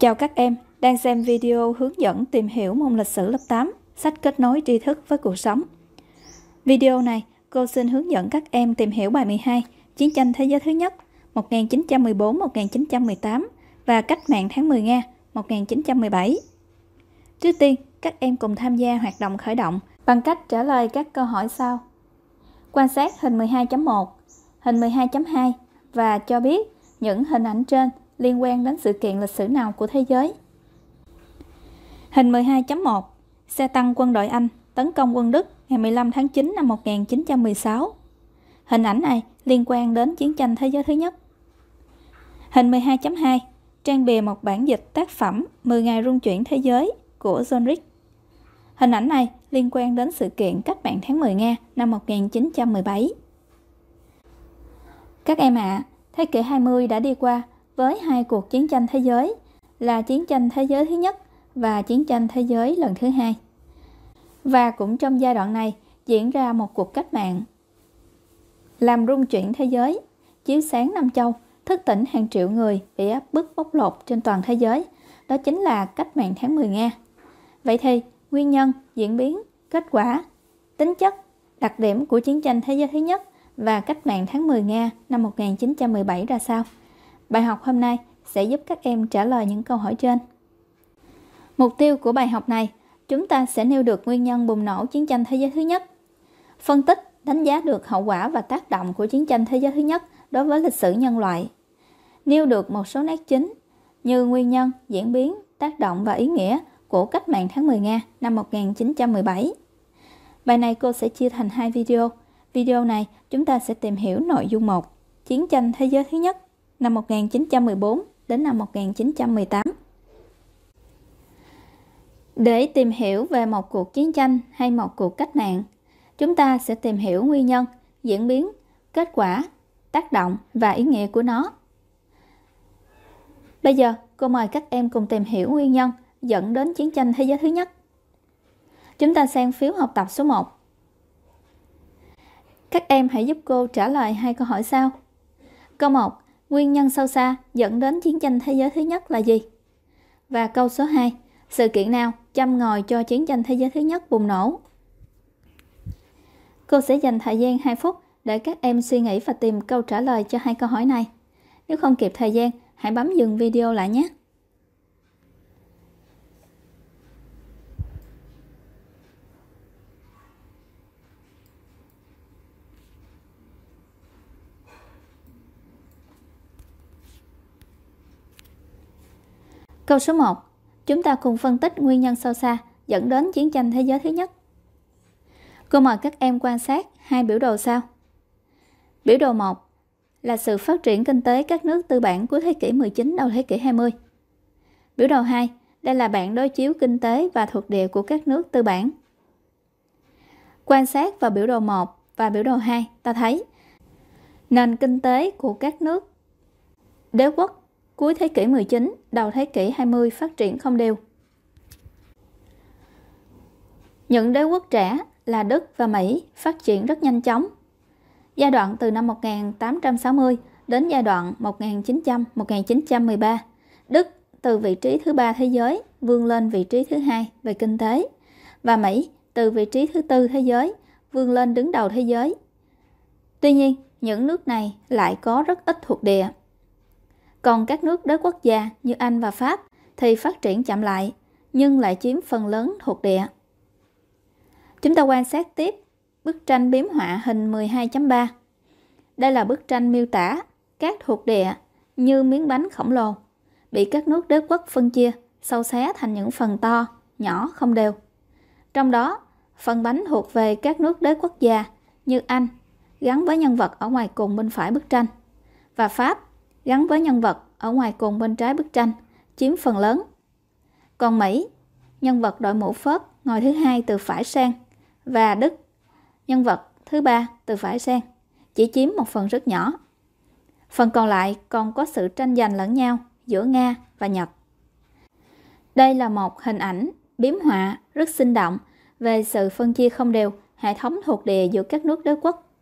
Chào các em đang xem video hướng dẫn tìm hiểu môn lịch sử lớp 8, sách kết nối tri thức với cuộc sống. Video này, cô xin hướng dẫn các em tìm hiểu bài 12, Chiến tranh thế giới thứ nhất 1914-1918 và Cách mạng tháng 10 Nga 1917. Trước tiên, các em cùng tham gia hoạt động khởi động bằng cách trả lời các câu hỏi sau. Quan sát hình 12.1, hình 12.2 và cho biết những hình ảnh trên liên quan đến sự kiện lịch sử nào của thế giới. Hình 12.1, xe tăng quân đội Anh tấn công quân Đức ngày 15 tháng 9 năm 1916. Hình ảnh này liên quan đến chiến tranh thế giới thứ nhất. Hình 12.2, trang bìa một bản dịch tác phẩm 10 ngày rung chuyển thế giới của John Rick. Hình ảnh này liên quan đến sự kiện Cách mạng tháng 10 Nga năm 1917. Các em ạ, thế kỷ 20 đã đi qua với hai cuộc chiến tranh thế giới là chiến tranh thế giới thứ nhất và chiến tranh thế giới lần thứ hai. Và cũng trong giai đoạn này diễn ra một cuộc cách mạng làm rung chuyển thế giới, chiếu sáng năm châu, thức tỉnh hàng triệu người bị áp bức bóc lột trên toàn thế giới. Đó chính là Cách mạng tháng 10 Nga. Vậy thì nguyên nhân, diễn biến, kết quả, tính chất, đặc điểm của chiến tranh thế giới thứ nhất và Cách mạng tháng 10 Nga năm 1917 ra sao? Bài học hôm nay sẽ giúp các em trả lời những câu hỏi trên. Mục tiêu của bài học này, chúng ta sẽ nêu được nguyên nhân bùng nổ chiến tranh thế giới thứ nhất, phân tích, đánh giá được hậu quả và tác động của chiến tranh thế giới thứ nhất đối với lịch sử nhân loại, nêu được một số nét chính như nguyên nhân, diễn biến, tác động và ý nghĩa của Cách mạng tháng 10 Nga năm 1917. Bài này cô sẽ chia thành hai video. Video này chúng ta sẽ tìm hiểu nội dung 1, chiến tranh thế giới thứ nhất năm 1914 đến năm 1918. Để tìm hiểu về một cuộc chiến tranh hay một cuộc cách mạng, chúng ta sẽ tìm hiểu nguyên nhân, diễn biến, kết quả, tác động và ý nghĩa của nó. Bây giờ, cô mời các em cùng tìm hiểu nguyên nhân dẫn đến chiến tranh thế giới thứ nhất. Chúng ta xem phiếu học tập số 1. Các em hãy giúp cô trả lời hai câu hỏi sau. Câu 1. Nguyên nhân sâu xa dẫn đến chiến tranh thế giới thứ nhất là gì? Và câu số 2. Sự kiện nào châm ngòi cho chiến tranh thế giới thứ nhất bùng nổ? Cô sẽ dành thời gian 2 phút để các em suy nghĩ và tìm câu trả lời cho hai câu hỏi này. Nếu không kịp thời gian, hãy bấm dừng video lại nhé. Câu số 1. Chúng ta cùng phân tích nguyên nhân sâu xa dẫn đến chiến tranh thế giới thứ nhất. Cô mời các em quan sát hai biểu đồ sau. Biểu đồ 1 là sự phát triển kinh tế các nước tư bản cuối thế kỷ 19 đầu thế kỷ 20. Biểu đồ 2, đây là bảng đối chiếu kinh tế và thuộc địa của các nước tư bản. Quan sát vào biểu đồ 1 và biểu đồ 2, ta thấy nền kinh tế của các nước đế quốc cuối thế kỷ 19, đầu thế kỷ 20 phát triển không đều. Những đế quốc trẻ là Đức và Mỹ phát triển rất nhanh chóng. Giai đoạn từ năm 1860 đến giai đoạn 1900-1913, Đức từ vị trí thứ 3 thế giới vươn lên vị trí thứ 2 về kinh tế, và Mỹ từ vị trí thứ 4 thế giới vươn lên đứng đầu thế giới. Tuy nhiên, những nước này lại có rất ít thuộc địa. Còn các nước đế quốc già như Anh và Pháp thì phát triển chậm lại, nhưng lại chiếm phần lớn thuộc địa. Chúng ta quan sát tiếp bức tranh biếm họa hình 12.3. Đây là bức tranh miêu tả các thuộc địa như miếng bánh khổng lồ, bị các nước đế quốc phân chia, xâu xé thành những phần to, nhỏ không đều. Trong đó, phần bánh thuộc về các nước đế quốc già như Anh, gắn với nhân vật ở ngoài cùng bên phải bức tranh, và Pháp, gắn với nhân vật ở ngoài cùng bên trái bức tranh, chiếm phần lớn. Còn Mỹ, nhân vật đội mũ phớt ngồi thứ 2 từ phải sang, và Đức, nhân vật thứ 3 từ phải sang, chỉ chiếm một phần rất nhỏ. Phần còn lại còn có sự tranh giành lẫn nhau giữa Nga và Nhật. Đây là một hình ảnh biếm họa rất sinh động về sự phân chia không đều hệ thống thuộc địa giữa các nước đế quốc.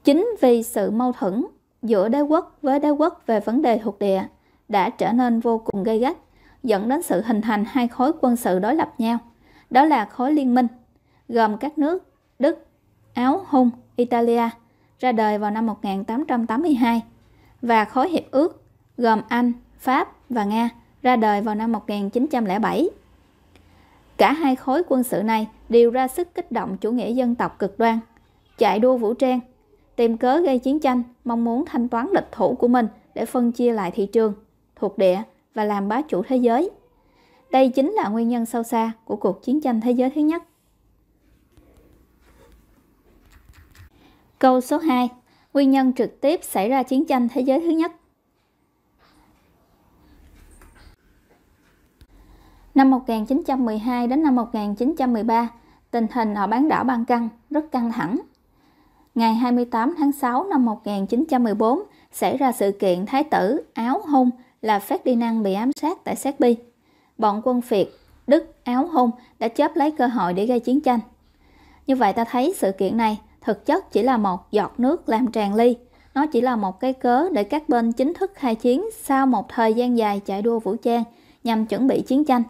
Chính vì sự mâu thuẫn giữa đế quốc với đế quốc về vấn đề thuộc địa đã trở nên vô cùng gay gắt, dẫn đến sự hình thành hai khối quân sự đối lập nhau. Đó là khối liên minh, gồm các nước Đức, Áo, Hun, Italia, ra đời vào năm 1882, và khối hiệp ước, gồm Anh, Pháp và Nga, ra đời vào năm 1907. Cả hai khối quân sự này đều ra sức kích động chủ nghĩa dân tộc cực đoan, chạy đua vũ trang, tìm cớ gây chiến tranh, mong muốn thanh toán địch thủ của mình để phân chia lại thị trường, thuộc địa và làm bá chủ thế giới. Đây chính là nguyên nhân sâu xa của cuộc chiến tranh thế giới thứ nhất. Câu số 2. Nguyên nhân trực tiếp xảy ra chiến tranh thế giới thứ nhất. Năm 1912 đến năm 1913, tình hình ở bán đảo Ban Căng rất căng thẳng. Ngày 28 tháng 6 năm 1914, xảy ra sự kiện Thái tử Áo Hun là Ferdinand bị ám sát tại Serbia. Bọn quân Việt, Đức, Áo Hun đã chớp lấy cơ hội để gây chiến tranh. Như vậy ta thấy sự kiện này thực chất chỉ là một giọt nước làm tràn ly. Nó chỉ là một cái cớ để các bên chính thức khai chiến sau một thời gian dài chạy đua vũ trang nhằm chuẩn bị chiến tranh.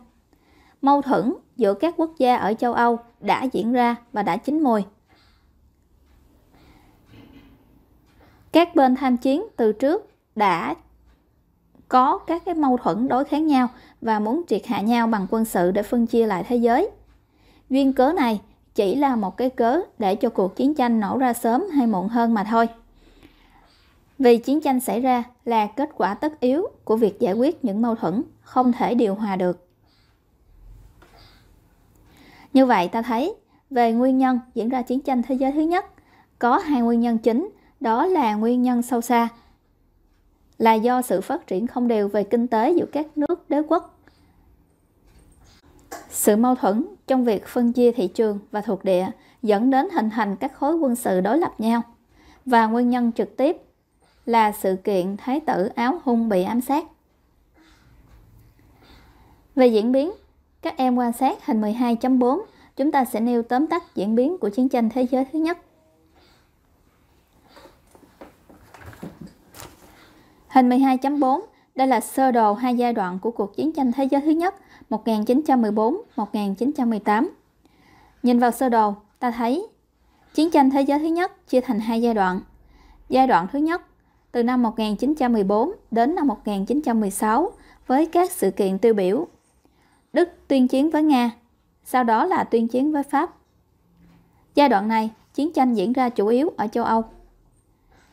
Mâu thuẫn giữa các quốc gia ở châu Âu đã diễn ra và đã chín mùi. Các bên tham chiến từ trước đã có các cái mâu thuẫn đối kháng nhau và muốn triệt hạ nhau bằng quân sự để phân chia lại thế giới. Duyên cớ này chỉ là một cái cớ để cho cuộc chiến tranh nổ ra sớm hay muộn hơn mà thôi. Vì chiến tranh xảy ra là kết quả tất yếu của việc giải quyết những mâu thuẫn không thể điều hòa được. Như vậy ta thấy về nguyên nhân diễn ra chiến tranh thế giới thứ nhất, có hai nguyên nhân chính, đó là nguyên nhân sâu xa, là do sự phát triển không đều về kinh tế giữa các nước đế quốc, sự mâu thuẫn trong việc phân chia thị trường và thuộc địa dẫn đến hình thành các khối quân sự đối lập nhau, và nguyên nhân trực tiếp là sự kiện Thái tử Áo Hun bị ám sát. Về diễn biến, các em quan sát hình 12.4, chúng ta sẽ nêu tóm tắt diễn biến của chiến tranh thế giới thứ nhất. Hình 12.4, đây là sơ đồ hai giai đoạn của cuộc chiến tranh thế giới thứ nhất 1914-1918. Nhìn vào sơ đồ, ta thấy chiến tranh thế giới thứ nhất chia thành hai giai đoạn. Giai đoạn thứ nhất từ năm 1914 đến năm 1916 với các sự kiện tiêu biểu. Đức tuyên chiến với Nga, sau đó là tuyên chiến với Pháp. Giai đoạn này, chiến tranh diễn ra chủ yếu ở châu Âu.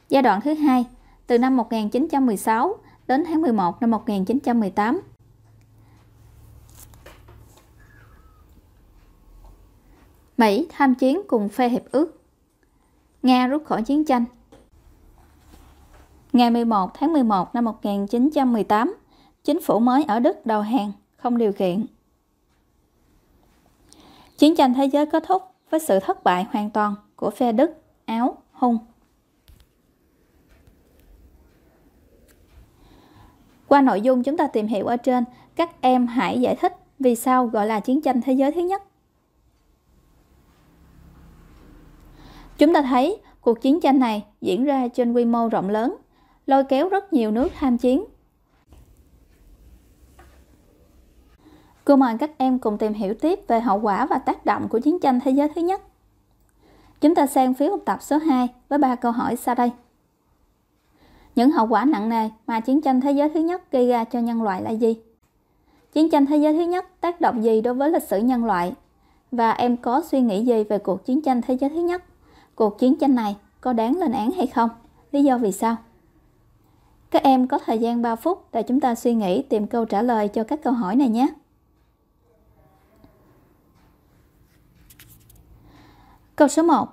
Giai đoạn thứ hai, từ năm 1916 đến tháng 11 năm 1918. Mỹ tham chiến cùng phe hiệp ước. Nga rút khỏi chiến tranh. Ngày 11 tháng 11 năm 1918, chính phủ mới ở Đức đầu hàng không điều kiện. Chiến tranh thế giới kết thúc với sự thất bại hoàn toàn của phe Đức, Áo, Hun. Qua nội dung chúng ta tìm hiểu ở trên, các em hãy giải thích vì sao gọi là chiến tranh thế giới thứ nhất. Chúng ta thấy cuộc chiến tranh này diễn ra trên quy mô rộng lớn, lôi kéo rất nhiều nước tham chiến. Cô mời các em cùng tìm hiểu tiếp về hậu quả và tác động của chiến tranh thế giới thứ nhất. Chúng ta sang phiếu học tập số 2 với 3 câu hỏi sau đây. Những hậu quả nặng nề mà chiến tranh thế giới thứ nhất gây ra cho nhân loại là gì? Chiến tranh thế giới thứ nhất tác động gì đối với lịch sử nhân loại? Và em có suy nghĩ gì về cuộc chiến tranh thế giới thứ nhất? Cuộc chiến tranh này có đáng lên án hay không? Lý do vì sao? Các em có thời gian 3 phút để chúng ta suy nghĩ tìm câu trả lời cho các câu hỏi này nhé. Câu số 1.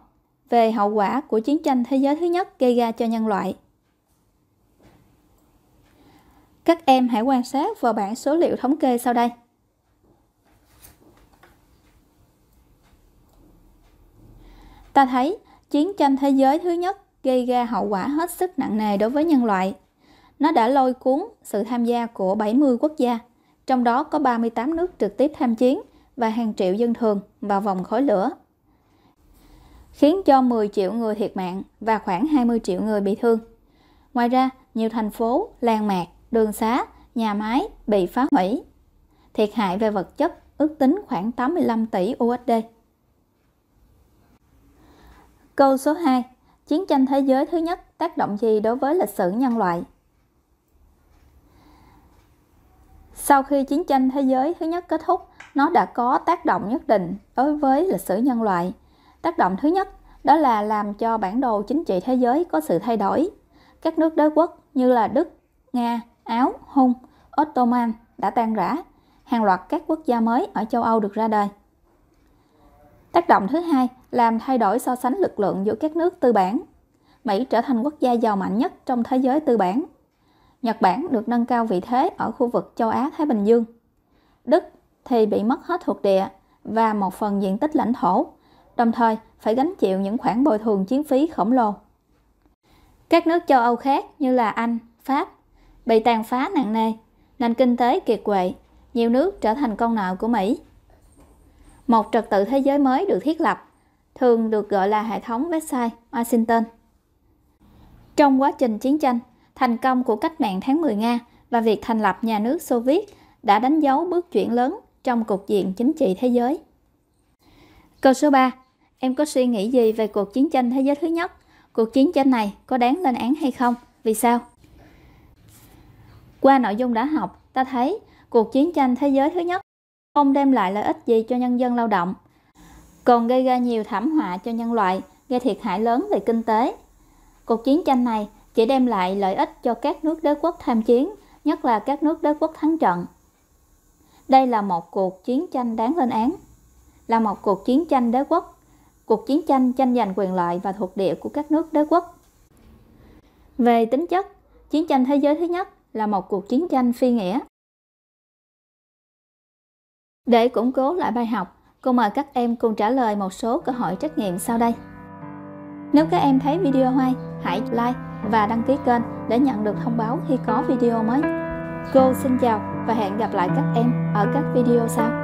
Về hậu quả của chiến tranh thế giới thứ nhất gây ra cho nhân loại. Các em hãy quan sát vào bảng số liệu thống kê sau đây. Ta thấy chiến tranh thế giới thứ nhất gây ra hậu quả hết sức nặng nề đối với nhân loại. Nó đã lôi cuốn sự tham gia của 70 quốc gia, trong đó có 38 nước trực tiếp tham chiến và hàng triệu dân thường vào vòng khói lửa, khiến cho 10 triệu người thiệt mạng và khoảng 20 triệu người bị thương. Ngoài ra, nhiều thành phố, làng mạc, đường xá, nhà máy bị phá hủy. Thiệt hại về vật chất ước tính khoảng 85 tỷ USD. Câu số 2. Chiến tranh thế giới thứ nhất tác động gì đối với lịch sử nhân loại? Sau khi chiến tranh thế giới thứ nhất kết thúc, nó đã có tác động nhất định đối với lịch sử nhân loại. Tác động thứ nhất đó là làm cho bản đồ chính trị thế giới có sự thay đổi. Các nước đế quốc như là Đức, Nga, Áo, Hun, Ottoman đã tan rã. Hàng loạt các quốc gia mới ở châu Âu được ra đời. Tác động thứ hai làm thay đổi so sánh lực lượng giữa các nước tư bản. Mỹ trở thành quốc gia giàu mạnh nhất trong thế giới tư bản. Nhật Bản được nâng cao vị thế ở khu vực châu Á-Thái Bình Dương. Đức thì bị mất hết thuộc địa và một phần diện tích lãnh thổ, đồng thời phải gánh chịu những khoản bồi thường chiến phí khổng lồ. Các nước châu Âu khác như là Anh, Pháp bị tàn phá nặng nề, nền kinh tế kiệt quệ, nhiều nước trở thành con nợ của Mỹ. Một trật tự thế giới mới được thiết lập, thường được gọi là hệ thống Versailles, Washington. Trong quá trình chiến tranh, thành công của cách mạng tháng 10 Nga và việc thành lập nhà nước Xô Viết đã đánh dấu bước chuyển lớn trong cục diện chính trị thế giới. Câu số 3. Em có suy nghĩ gì về cuộc chiến tranh thế giới thứ nhất? Cuộc chiến tranh này có đáng lên án hay không? Vì sao? Qua nội dung đã học, ta thấy cuộc chiến tranh thế giới thứ nhất không đem lại lợi ích gì cho nhân dân lao động, còn gây ra nhiều thảm họa cho nhân loại, gây thiệt hại lớn về kinh tế. Cuộc chiến tranh này chỉ đem lại lợi ích cho các nước đế quốc tham chiến, nhất là các nước đế quốc thắng trận. Đây là một cuộc chiến tranh đáng lên án, là một cuộc chiến tranh đế quốc, cuộc chiến tranh tranh giành quyền lợi và thuộc địa của các nước đế quốc. Về tính chất, chiến tranh thế giới thứ nhất là một cuộc chiến tranh phi nghĩa. Để củng cố lại bài học, cô mời các em cùng trả lời một số câu hỏi trắc nghiệm sau đây. Nếu các em thấy video hay, hãy like và đăng ký kênh để nhận được thông báo khi có video mới. Cô xin chào và hẹn gặp lại các em ở các video sau.